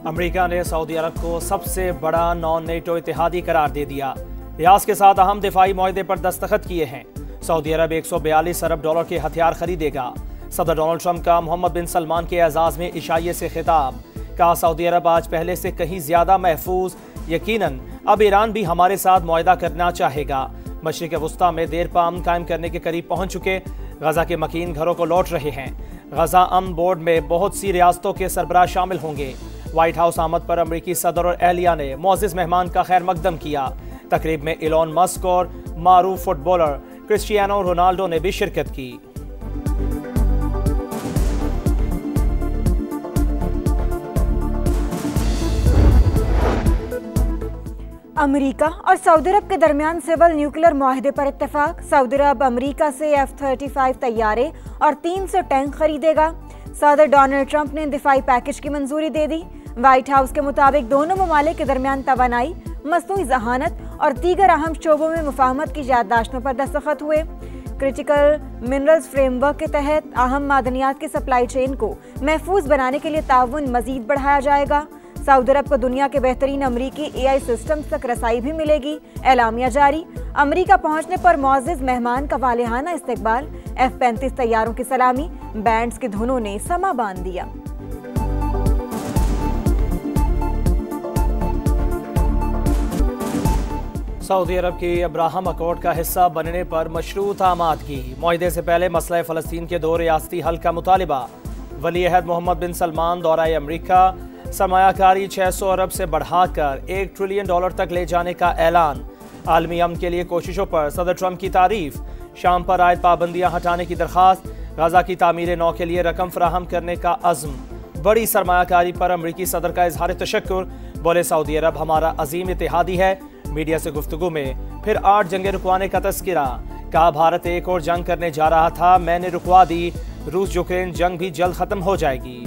America ने Saudi अरब को सबसे बड़ा नॉन नेटो इत्तेहादी करार दे दिया। रियाज के साथ अहम दिफाई मुआहदे पर दस्तखत किए हैं। सऊदी अरब 142 अरब डॉलर के हथियार खरीदेगा। सदर डोनाल्ड ट्रंप का मोहम्मद बिन सलमान के एजाज में इशाइये से खिताब। कहा, सऊदी अरब आज पहले से कहीं ज्यादा महफूज, यकीनन अब ईरान भी हमारे साथ मुआहदा करना चाहेगा। मशरिक़ वुस्ता में देर पा अमन कायम करने के करीब पहुंच चुके। गजा के मकीन घरों को लौट रहे हैं। गजा अमन बोर्ड में बहुत सी रियासतों के सरबराह शामिल होंगे। व्हाइट हाउस आमद पर अमरीकी सदर और एहलिया ने मुअज़्ज़िज़ मेहमान का खैर मकदम किया। तकरीब में इलॉन मस्क और मारूफ फुटबॉलर क्रिस्टियानो रोनाल्डो ने भी शिरकत की। अमेरिका और सऊदी अरब के दरमियान सिविल न्यूक्लियर मुआहदे पर इत्तेफाक। सऊदी अरब अमेरिका से F-35 तैयारे और 300 टैंक खरीदेगा। सदर डोनाल्ड ट्रंप ने दिफाई पैकेज की मंजूरी दे दी। व्हाइट हाउस के मुताबिक दोनों ममालिक के दरमियान तवानाई, मसनूई जहानत और दीगर अहम शोबों में मुफाहमत की याददाश्तों पर दस्तखत हुए। क्रिटिकल मिनरल्स फ्रेमवर्क के तहत अहम मादनियात की सप्लाई चेन को महफूज बनाने के लिए ताउन मजीद बढ़ाया जाएगा। सऊदी अरब को दुनिया के बेहतरीन अमरीकी AI सिस्टम्स तक रसाई भी मिलेगी। एलामिया जारी। अमरीका पहुंचने पर मुअज़्ज़िज़ मेहमान का वालिहाना इस्तकबाल। F-35 तैयारों की सलामी। बैंड्स की धुनों ने समा बांध दिया। सऊदी अरब की अब्राहम अकॉर्ड का हिस्सा बनने पर मशरूत आमादगी। मुआहदे से पहले मसला फ़लस्तीन के 2 रियासती हल का मुतालिबा। वली अहद मोहम्मद बिन सलमान दौरा अमरीका। सरमायाकारी 600 अरब से बढ़ाकर $1 ट्रिलियन तक ले जाने का ऐलान। आलमी अमन के लिए कोशिशों पर सदर ट्रंप की तारीफ। शाम पर आयद पाबंदियां हटाने की दरख्वास्त। गजा की तामीर नौ के लिए रकम फराहम करने का अज़्म। बड़ी सरमायाकारी पर अमरीकी सदर का इजहार तशक्कुर। बोले, सऊदी अरब हमारा अजीम इत्तेहादी है। मीडिया से गुफ्तगू में फिर 8 जंगें रुकवाने का तस्किरा। कहा, भारत एक और जंग करने जा रहा था, मैंने रुकवा दी। रूस यूक्रेन जंग भी जल्द खत्म हो जाएगी।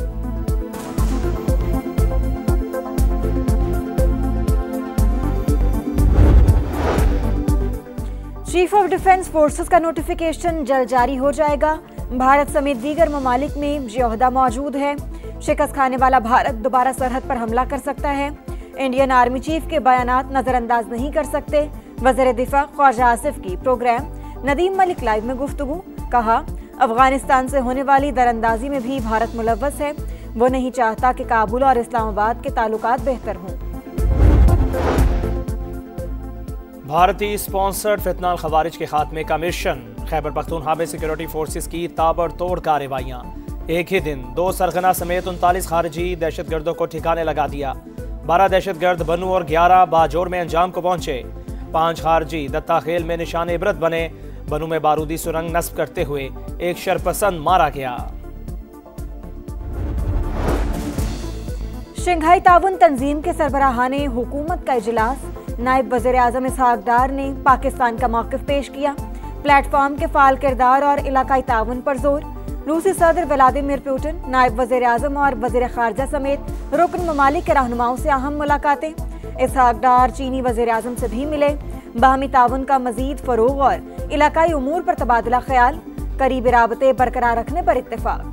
चीफ ऑफ डिफेंस फोर्सेस का नोटिफिकेशन जल्द जारी हो जाएगा। भारत समेत दीगर ममालिक में ये ओहदा मौजूद है। शिकस्त खाने वाला भारत दोबारा सरहद पर हमला कर सकता है। इंडियन आर्मी चीफ के बयानात नजरअंदाज नहीं कर सकते। वज़ीर दिफा ख्वाजा आसिफ की प्रोग्राम नदीम मलिक लाइव में गुफ्तगू। कहा, अफगानिस्तान से होने वाली दरअंदाजी में भी भारत मुलव्वस है। वो नहीं चाहता कि काबुल और इस्लामाबाद के ताल्लुकात बेहतर हों। भारतीय स्पॉन्सर्ड फितनाल खवारिज के खात्मे का मिशन। खैबर पख्तूनख्वा में सिक्योरिटी फोर्सेस की ताबड़तोड़ कार्रवाइयां। एक ही दिन 2 सरगना समेत 39 खारजी दहशतगर्दों को ठिकाने लगा दिया। 12 दहशतगर्द बनू और 11 बाजोर में अंजाम को पहुंचे। 5 खारजी दत्ता खेल में निशान इबरत बने। बनू में बारूदी सुरंग नस्ब करते हुए एक शरपसंद मारा गया। शंघाई ताउन तंजीम के सरबराहाने हुकूमत का इजलास। नायब वज़ीर आज़म इसहाक डार ने पाकिस्तान का मौक़िफ़ पेश किया। प्लेटफॉर्म के फ़ाल किरदार और इलाकाई ताउन पर जोर। रूसी सदर व्लादिमीर पुतिन, नायब वज़ीर आज़म और वज़ीर ख़ारजा समेत रुकन ममालिक के रहनुमाओं से अहम मुलाकातें। इसहाक डार चीनी वज़ीर आज़म से भी मिले। बाहमी ताउन का मज़ीद फ़रोग़ और इलाकाई उमूर पर तबादला ख्याल। करीबी राबते बरकरार रखने पर इत्तेफाक।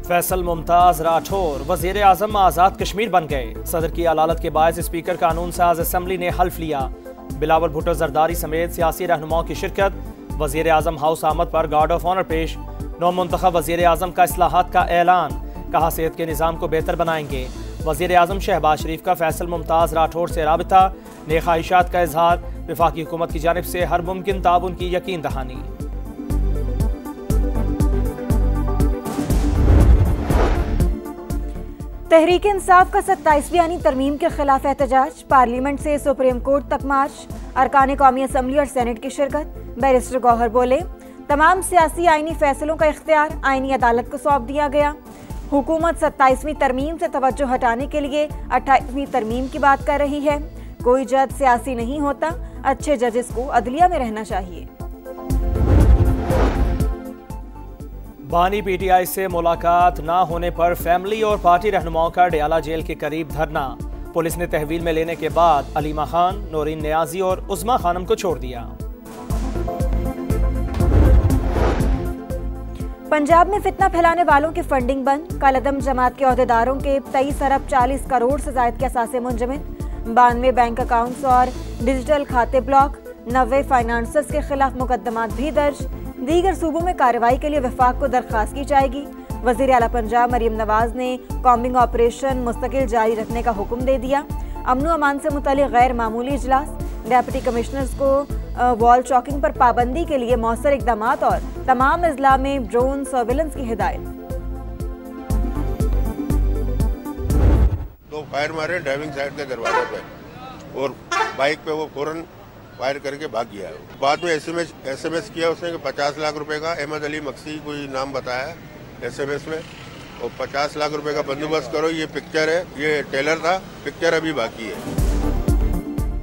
फैसल मुमताज राठौर वज़ीर आज़म आज़ाद कश्मीर बन गए। सदर की अलालत के बायस स्पीकर कानून साज असम्बली ने हल्फ लिया। बिलावल भुट्टो जरदारी समेत सियासी रहनुमाओं की शिरकत। वज़ीर आज़म हाउस आमद पर गार्ड ऑफ ऑनर पेश। नौ मुंतखब वज़ीर आज़म का इस्लाहात का ऐलान। कहा, सेहत के निज़ाम को बेहतर बनाएंगे। वज़ीर आज़म शहबाज शरीफ का फैसल मुमताज राठौर से राबिता। नेक ख्वाहिशात का इजहार। वफाकी हुकूमत की जानिब से हर मुमकिन ताउन की यकीन दहानी। तहरीक इंसाफ का 27वीं आईनी तरमीम के खिलाफ एहतजाज। पार्लियामेंट से सुप्रीम कोर्ट तक मार्च। अरकान कौमी असम्बली और सेनेट की शिरकत। बैरिस्टर गौहर बोले, तमाम सियासी आईनी फैसलों का इख्तियार आईनी अदालत को सौंप दिया गया। हुकूमत 27वीं तरमीम से तवज्जो हटाने के लिए 28वीं तरमीम की बात कर रही है। कोई जज सियासी नहीं होता। अच्छे जजेस को अदलिया में रहना चाहिए। बानी PTI से मुलाकात ना होने पर फैमिली और पार्टी रहनुमाओं का डयाला जेल के करीब धरना। पुलिस ने तहवील में लेने के बाद अलीमा खान, नौरीन नियाजी और उज़मा खानम को छोड़ दिया। पंजाब में फितना फैलाने वालों की फंडिंग बंद। कलअदम जमात के ओहदेदारों के 23 अरब 40 करोड़ से ज्यादा के असासे मुंजमद। 92 बैंक अकाउंट्स और डिजिटल खाते ब्लॉक। 90 फाइनेंसर्स के खिलाफ मुकदमात भी दर्ज। दीगर सूबों में कार्रवाई के लिए वफाक को दरख्वास्त की जाएगी। वजीर आला पंजाब मरियम नवाज ने कॉम्बिंग ऑपरेशन मुस्तकिल जारी रखने का हुक्म दे दिया। अमन अमान से मुतालिक गैर मामूली इजलास। डेप्यूटी कमिश्नर्स को वॉल चौकिंग पर पाबंदी के लिए मौसर इकदामात और तमाम अजला में ड्रोन सर्विलेंस की हिदायत। दो फायर मारे ड्राइविंग साइड के दरवाजे पे और बाइक पे वो फौरन फायर करके भाग गया। बाद में एसएमएस किया उसने कि 50 लाख रुपए का, अहमद अली मक्सी कोई नाम बताया एसएमएस में, और 50 लाख रुपए का बंदोबस्त करो। ये पिक्चर है, ये टेलर था, पिक्चर अभी बाकी है।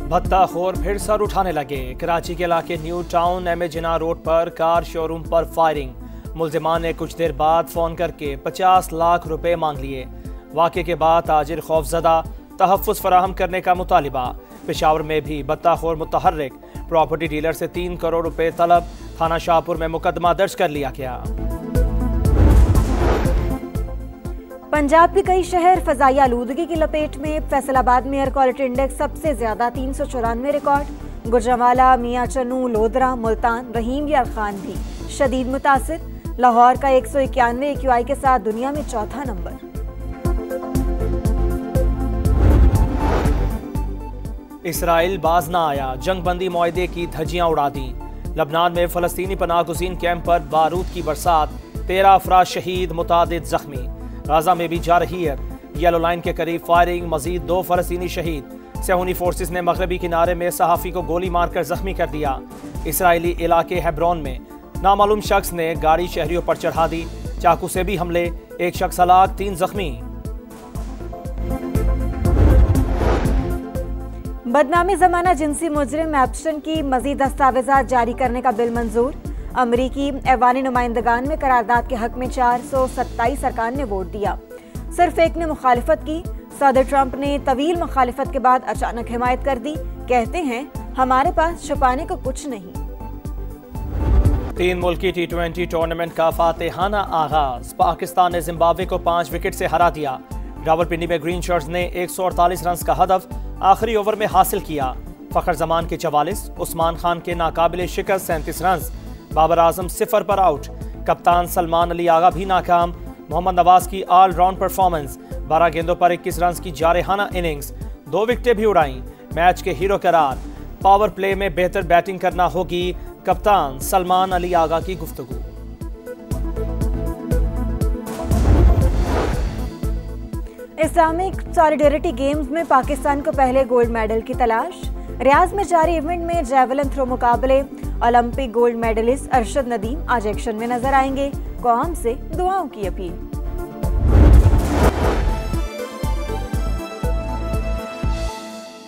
भत्ताखोर फिर सर उठाने लगे। कराची के इलाके new town M A Jinnah road पर कार शोरूम पर फायरिंग। मुल्जिमान ने कुछ देर बाद फोन करके 50 लाख रुपए मांग लिए। वाक़े के बाद ताजिर खौफजदा, तहफ़्फ़ुज़ फराहम करने का मुतालिबा। पेशावर में भी भत्ताखोर मुतहर्रिक, प्रॉपर्टी डीलर से 3 करोड़ रुपए तलब। थाना शाहपुर में मुकदमा दर्ज कर लिया गया। पंजाब के कई शहर फजाई आलूदगी की लपेट में। फैसलाबाद में एयर क्वालिटी इंडेक्स सबसे ज्यादा 394 रिकॉर्ड। गुजरांवाला, मियां चन्नू, लोधरा, मुल्तान, रहीम यार खान भी शदीद मुतासिर। लाहौर का 191 AQI के साथ दुनिया में चौथा नंबर। इसराइल बाज ना आया, जंगबंदी मुआहदे की धज्जियां उड़ा दी। लबनान में फलस्तीनी पनाहगुज़ीन कैंप पर बारूद की बरसात। 13 अफराद शहीद, मुतादिद जख्मी। गाजा में भी जा रही है येलो लाइन के करीब फायरिंग, मजीद 2 फलस्तीनी शहीद। सेहूनी फोर्सेस ने मगरबी किनारे में सहाफ़ी को गोली मारकर जख्मी कर दिया। इसराइली इलाके हेब्रोन में नामालूम शख्स ने गाड़ी शहरियों पर चढ़ा दी। चाकू से भी हमले, 1 शख्स हलाक, 3 जख्मी। बदनामी जमाना जिनसी मुजरिम एप्स्टन की मजीद दस्तावेजात जारी करने का बिल मंजूर। अमरीकी ऐवानी नुमाइंदगान में करारदाद के हक में 427 अरकान ने वोट दिया। सिर्फ एक ने मुखालिफत की। सदर ट्रंप ने तवील मुखालिफत के बाद अचानक हिमायत कर दी। कहते हैं हमारे पास छुपाने को कुछ नहीं। 3 मुल्की T20 टूर्नामेंट का फातेहाना आगाज। पाकिस्तान ने जिम्बाब्वे को 5 विकेट से हरा दिया। रावलपिंडी में ग्रीन शर्ट्स ने 148 रन का हदफ आखिरी ओवर में हासिल किया। फखर जमान के 44, उस्मान खान के नाकाबिले शिकस्त 37 रन। बाबर आजम 0 पर आउट। कप्तान सलमान अली आगा भी नाकाम। मोहम्मद नवाज की ऑलराउंड परफॉर्मेंस। 12 गेंदों पर 21 रन की जारहाना इनिंग्स। 2 विकेटें भी उड़ाई। मैच के हीरो करार। पावर प्ले में बेहतर बैटिंग करना होगी, कप्तान सलमान अली आगा की गुफ्तगू। इस्लामिक सॉलिडेरिटी गेम्स में पाकिस्तान को पहले गोल्ड मेडल की तलाश। रियाज में जारी इवेंट में जैवलिन थ्रो मुकाबले। Olympic gold medallist Arshad Nadeem आज एक्शन में नजर आएंगे। कौम से दुआओं की अपील।